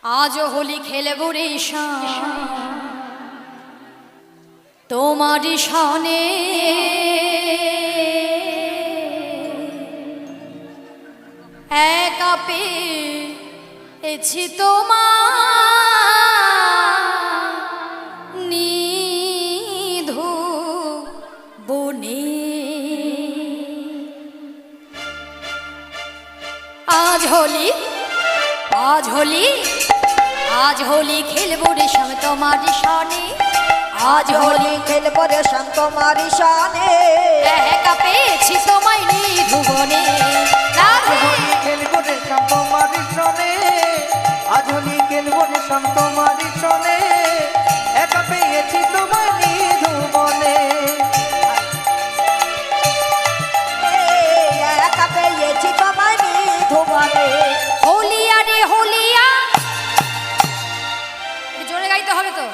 আজও হোলি খেলব রে তোমারই সনে একা পেয়েছি তোমার নিধু বনে। আজ হোলি আজ হোলি আজ হোলি খেলবো রে শ্যাম তোমারই সনে। আজ হোলি খেলবো রে শ্যাম তোমারই সনে। একা পেয়েছি তোমায় নিধু বনে। আজ হোলি খেলবো রে শ্যাম তোমারই সনে। আজ হোলি খেলবো রে শ্যাম তোমারই সনে। একা পেয়েছি তোমায় নিধু বনে। একা পেয়েছি তোমায় নিধু বনে। হোলিয়া রে হোলিয়া, জোরে গাইতে হবে তো।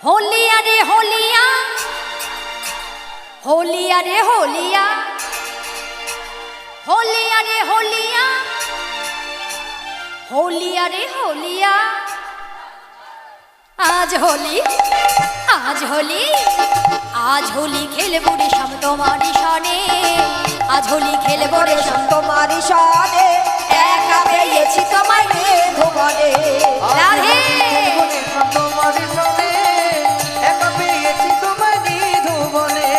হোলিয়া রে হোলিয়া, হোলিয়া রে হোলিয়া, হোলিয়া রে হোলিয়া, হোলিয়া রে হোলিয়া। আজ হোলি আজ হোলি আজ হোলি খেলবো রে শ্যাম তোমারই সনে। আজ হোলি খেলবো রে শ্যাম তোমারই সনে। একা পেয়েছি তোমায় নিধু বনে। রাধে। খেলবো রে শ্যাম তোমারই সনে। একা পেয়েছি তোমায় নিধু বনে।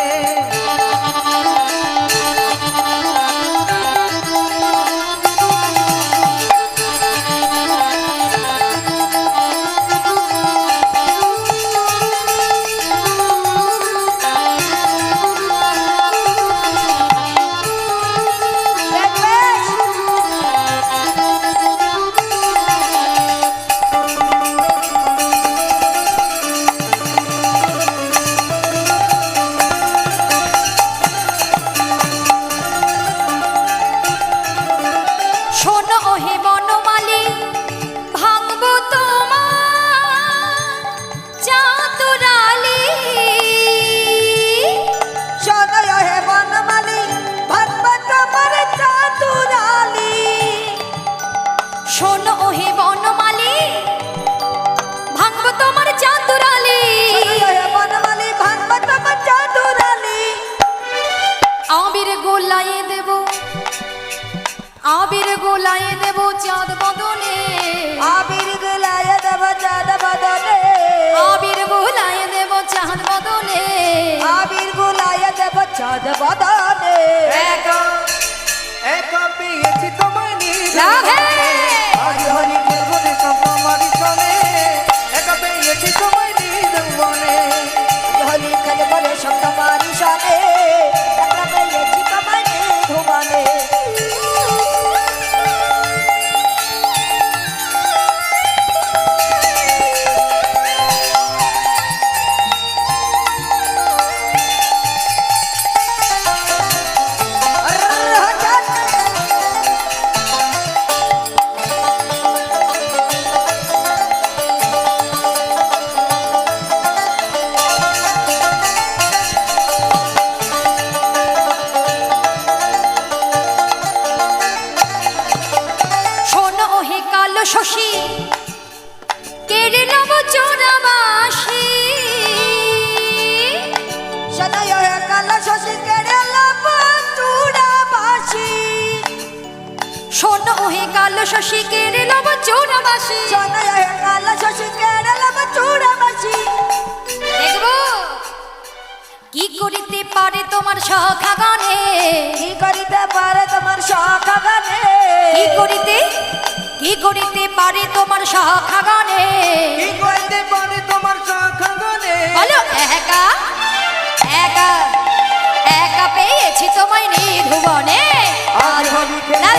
শোনো হে বনমালী, ভাঙবো তোমার চাতুরালি। শোনো হে বনমালী, ভাঙবো তোমার চাতুরালি। শোনো হে বনমালী, ভাঙবো তোমার চাতুরালি। শোনো হে বনমালী, ভাঙবো তোমার চাতুরালি। আবির গোলায়ে দেব, আবির গোলায়ে দেব চাঁদ বদনে। আবির গুলায় দেব চাঁদ বদনে। আবির গোলায়ে দেব চাঁদ বদনে। আবির গুলায় দেব চাঁদ বদনে। একা একা পেয়েছি তোমায় নিধু রাধে। বনে। আজ হোলি খেলবো রে শ্যাম তোমারই সনে। একা পেয়েছি তোমায় নিধু বনে। হোলি খেলবো রে শ্যাম তোমারই সনে। একা পেয়েছি তোমায় নিধু বনে। শোনো হে কালো শশী, কেড়ে নেব চোরাবাসি। শোনো হে কালো শশী কেড়ে নেব চূড়াবাসি। শোনো হে কালো শশী, কেড়ে নেব চোরাবাসি। শোনো হে কালো শশী কেড়ে নেব চূড়াবাসি। দেখবো কি করিতে পারে তোমার সখা গানে। কি করিতে পারে তোমার শখ গানে। কি করিতে পারে তোমার সখা গানে। কি করতে পারে তোমার শাখা গনে। বলো একা একা একা পেয়েছি তোমায় নিধু বনে। আজ হোলি খেলবো রাধে।